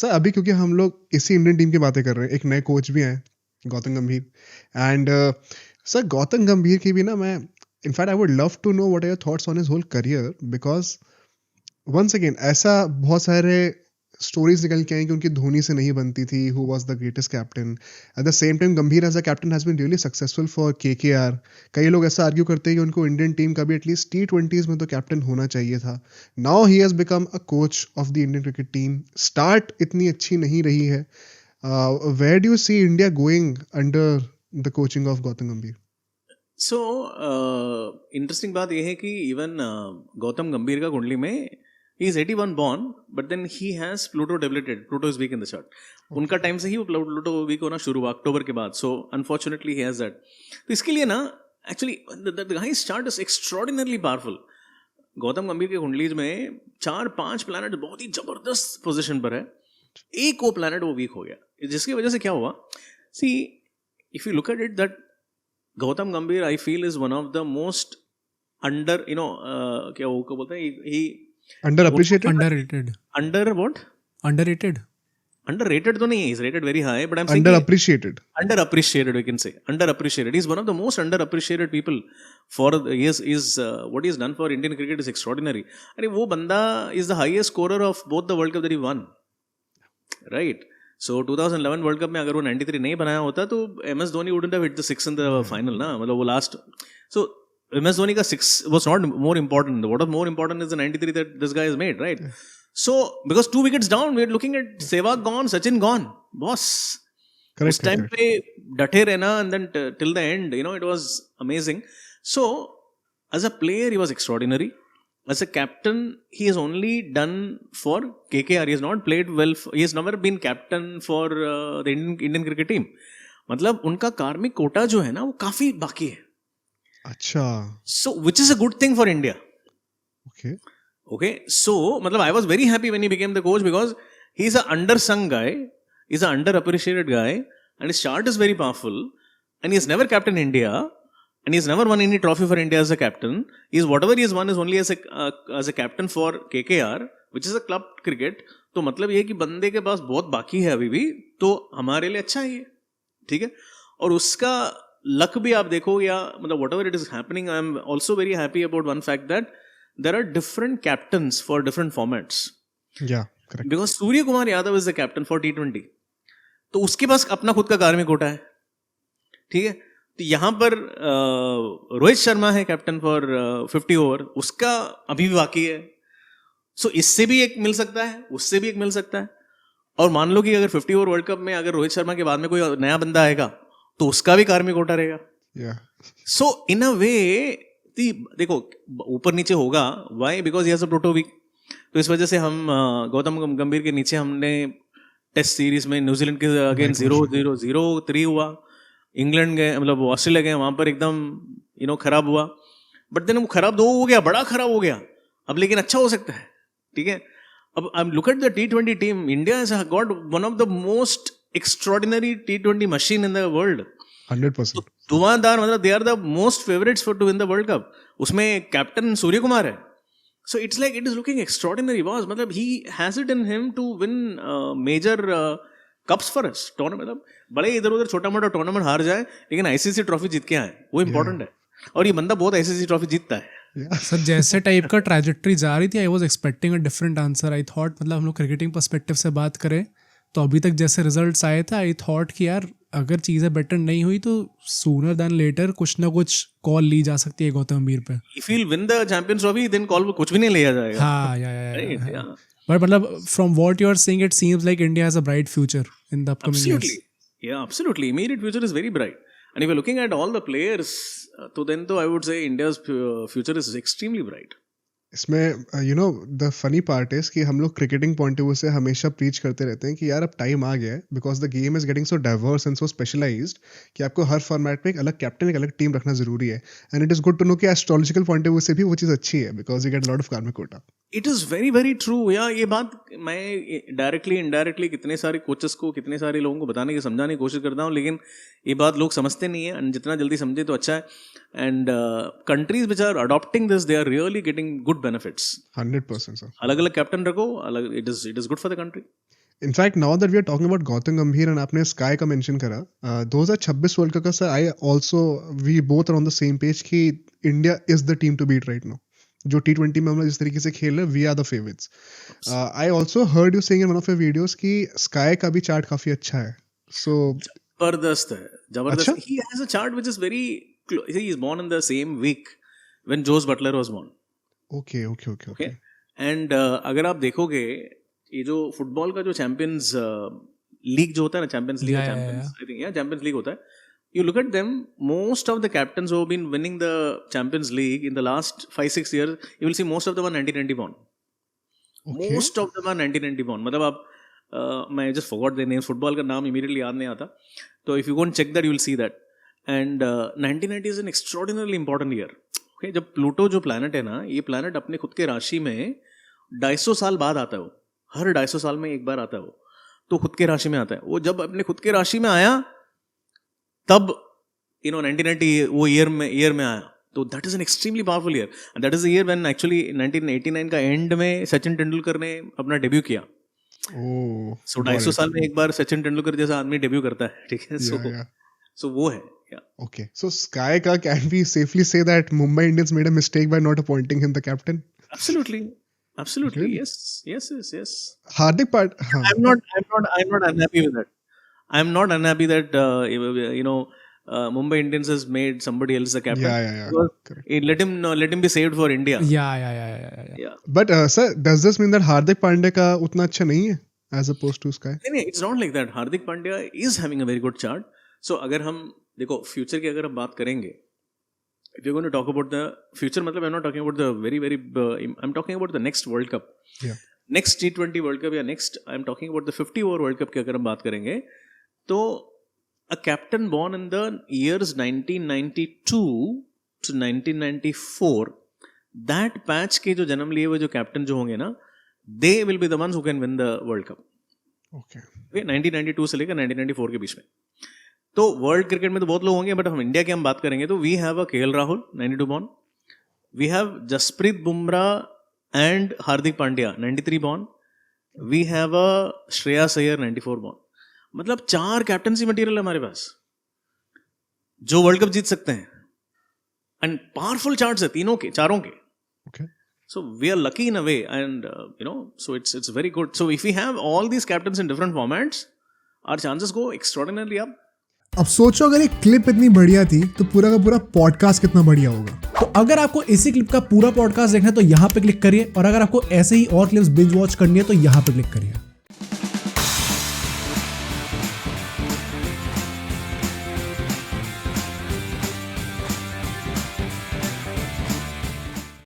Sir अभी क्योंकि हम लोग इसी इंडियन टीम की बातें कर रहे हैं, एक नए कोच भी हैं, गौतम गंभीर। एंड सर गौतम गंभीर की भी ना मैं in fact I would love to know what are your thoughts on his whole career, because once again ऐसा बहुत सारे स्टोरीज निकल के आई कि उनकी धोनी से नहीं बनती थी, who was the greatest captain. At the same time Gambhir as a captain has been really successful for KKR. कई लोग ऐसा आर्ग्यू करते हैं कि उनको इंडियन टीम का भी एटलीस्ट T20s में तो कैप्टन होना चाहिए था। Now he has become a coach of the Indian cricket team. Start इतनी अच्छी नहीं रही है। Where do you see India going under the coaching of Gautam Gambhir? So interesting बात यह है कि इवन गौतम गंभीर का कुंडली में he is 81 born, but then he has Pluto debilitated. Pluto is weak in the chart. उनका टाइम से ही वो Pluto वीक होना शुरू हुआ अक्टूबर के बाद. So unfortunately he has that. तो इसके लिए ना actually the guy's chart is extraordinarily powerful. Gautam गंभीर के कुंडली में 4-5 प्लैनेट बहुत ही जबरदस्त पोजीशन पर है. एक वो प्लैनेट वो वीक हो गया, जिसकी वजह से क्या हुआ? See, if you look at it, that Gautam गंभीर I feel is one of the most under, क्या वो बोलते हैं, he under appreciated, under what, underrated तो नहीं है, he's rated very high, but I'm saying under appreciated, underappreciated, we can say underappreciated. He's one of the most underappreciated people for what he has done for Indian cricket is extraordinary. अरे वो बंदा is the highest scorer of both the World Cup that he won, right? So 2011 world cup में अगर वो 93 नहीं बनाया होता तो MS Dhoni wouldn't have hit the 6 in the final ना, मतलब वो लास्ट. So MS धोनी का 6 was not more important. What was more important is the 93 that this guy has made, right? So because 2 wickets down, we are looking at Sehwag gone, Sachin gone, boss. correct, उस time पे डटे रहना and then till the end, it was amazing. So as a player he was extraordinary. As a captain, he has only done for KKR. He has not played well. He has never been captain for the Indian cricket team. मतलब उनका कार्मिक कोटा जो है ना वो काफी बाकी है. अच्छा, So which is a good thing for India. Okay. So मतलब I was very happy when he became the coach because he's an undersung guy. He's an underappreciated guy, and his chart is very powerful. And he has never captained India. And he's never won any trophy for India as a captain. Whatever he has won is only as a captain for KKR, which is a club cricket. तो मतलब ये कि बंदे के पास बहुत बाकी है अभी भी, तो हमारे लिए अच्छा ही है, ठीक है. और उसका लक भी आप देखो या मतलब whatever it is happening, I am also very happy about one fact that there are different captains for different formats. Yeah, correct. Because Surya Kumar Yadav is the captain for T20. तो उसके पास अपना खुद का कार्मिक कोटा है, ठीक है. तो यहाँ पर रोहित शर्मा है कैप्टन फॉर 50 ओवर, उसका अभी भी बाकी है. सो इससे भी एक मिल सकता है, उससे भी एक मिल सकता है. और मान लो कि अगर 50 ओवर वर्ल्ड कप में अगर रोहित शर्मा के बाद में कोई नया बंदा आएगा तो उसका भी कार्मिक कोटा रहेगा. सो इन अ वे देखो ऊपर नीचे होगा. Why? Because he has a Pluto weak. तो इस वजह से हम गौतम गंभीर के नीचे हमने टेस्ट सीरीज में न्यूजीलैंड के अगेंस्ट 0-3 हुआ. इंग्लैंड गए, मतलब ऑस्ट्रेलिया गए, वहां पर एकदम खराब हुआ. बट देन वो खराब दो हो गया, बड़ा खराब हो गया. अब लेकिन अच्छा हो सकता है, ठीक है. अब I look at the T20 team. India has got one of the most extraordinary T20 machine in the world. 100%. धुआंधार, मतलब they are the most favourites for to win the world cup. उसमें कैप्टन सूर्य कुमार है. So it's like it is looking extraordinary, boss. मतलब he has it in him to win major cups for us. Tournament बड़े इधर उधर छोटा मोटा tournament हार जाए लेकिन आईसीसी ट्रॉफी जीत के आए, वो इंपॉर्टेंट है. और ये बंदा बहुत आईसीसी ट्रॉफी जीतता है. सर जैसे टाइप का ट्रैजेक्टरी जा रही थी, I was expecting a different answer. I thought मतलब हम लोग क्रिकेटिंग पर्सपेक्टिव से बात करें तो अभी तक जैसे रिजल्ट्स आए थे, आई थॉट कि यार अगर चीज़ें बेटर नहीं हुई तो सूनर देन लेटर कुछ ना कुछ कॉल ली जा सकती है गौतम गंभीर पे. If you will win the champions trophy then call कुछ भी नहीं लिया जाएगा. हाँ या But मतलब from what you are saying, it seems like India has a bright future in the upcoming years. Yeah, absolutely. Immediate future is very bright. And if you're looking at all the players, तो then I would say India's future is extremely bright. इसमें the funny part is कि हम लोग cricketing point of view से हमेशा preach करते रहते हैं कि यार अब टाइम आ गया है, because the game is getting so diverse and so specialised कि आपको हर फॉर्मेट में एक अलग कैप्टन, एक अलग टीम रखना जरूरी है. And it is good to know कि एस्ट्रोलॉजिकल पॉइंट ऑफ व्यू से भी वो चीज अच्छी है, because you get lot of karmic quota. It is very very true. या ये बात मैं डायरेक्टली इनडायरेक्टली कितने सारे कोचेस को, कितने सारे लोगों को बताने की, समझाने की कोशिश करता हूँ, लेकिन ये बात लोग समझते नहीं है. एंड जितना जल्दी समझे तो अच्छा है. And countries which are adopting this, they are really getting good benefits. 100% sir. अलग अलग कैप्टन रखो, अलग, it is good for the country. In fact now that we are talking about Gautam Gambhir and आपने स्काई का मेंशन करा 2026 वर्ल्ड कप का sir I also we both are on the same page कि India is the team to beat right now जो T20 में हम लोग जिस तरीके से खेल रहे हैं we are the favourites I also heard you saying in one of your videos कि स्काई का भी चार्ट काफी अच्छा है सो जबरदस्त है जबरदस्त अच्छा? he has a chart which is very he is born in the same week when Joe Butler was born okay okay okay okay and अगर आप देखोगे ये जो फुटबॉल का जो चैंपियंस लीग जो होता है ना champions league champions I think champions league होता है you look at them most of the captains who have been winning the Champions League in the last 5-6 years you will see most of them are 1990 born most of them are 1990 born मतलब आप मैं just forgot their names football का नाम immediately याद नहीं आता तो if you go and check that you will see that and 1990 is an extraordinarily important year okay जब प्लूटो जो planet है ना ये planet अपने खुद के राशि में 250 साल बाद आता है वो हर 250 साल में एक बार आता है वो तो खुद के राशि में आता है वो जब अपने खुद के राशि में आया तब 1990 वो ईयर में आया तो that is an extremely powerful year and that is the year when actually 1989 का एंड में सचिन तेंदुलकर ने अपना डेब्यू किया सो 250 साल में एक बार सचिन तेंदुलकर जैसा आदमी डेब्यू करता है ठीक है सो वो है Okay, so Sky ka can we safely say that Mumbai Indians made a mistake by not appointing him the captain? Absolutely, Really? yes. Hardik Pandya. I'm not unhappy with that. I'm not unhappy that Mumbai Indians has made somebody else the captain. Yeah. Correct. Let him be saved for India. Yeah. But sir, does this mean that Hardik Pandya ka utna अच्छा नहीं है as opposed to Sky? नहीं, it's not like that. Hardik Pandya is having a very good chart. So अगर हम देखो future की अगर हम बात करेंगे if you're going to talk about the future मतलब I'm not talking about the very I'm talking about the next World Cup. Yeah. Next T20 World Cup या next I'm talking about the 50 over World Cup की अगर हम बात करेंगे तो a captain born in the years 1992 to 1994 that patch के जो जन्म लिए हुए जो कैप्टन जो होंगे ना they will be the ones who can win the World Cup. Okay. 1992 से लेकर 1994 के बीच में तो वर्ल्ड क्रिकेट में तो बहुत लोग होंगे बट हम इंडिया की हम बात करेंगे तो we have a KL Rahul 92 born we have Jasprit Bumrah and Hardik Pandya 93 born we have a Shreyas Iyer 94 born मतलब 4 कैप्टनसी मटेरियल है हमारे पास जो वर्ल्ड कप जीत सकते हैं एंड पावरफुल चार्ट्स है तीनों के चारों के Okay. so we are lucky in a way and so it's very good so if we have all these captains in different formats our chances go extraordinarily up. अब सोचो अगर एक clip इतनी बढ़िया थी तो पूरा का पूरा पॉडकास्ट कितना बढ़िया होगा। तो अगर आपको इसी क्लिप का पूरा पॉडकास्ट देखना है तो यहाँ पे क्लिक करिए और अगर आपको ऐसे ही और क्लिप्स बिंज वॉच करनी है तो यहाँ पे क्लिक करिए।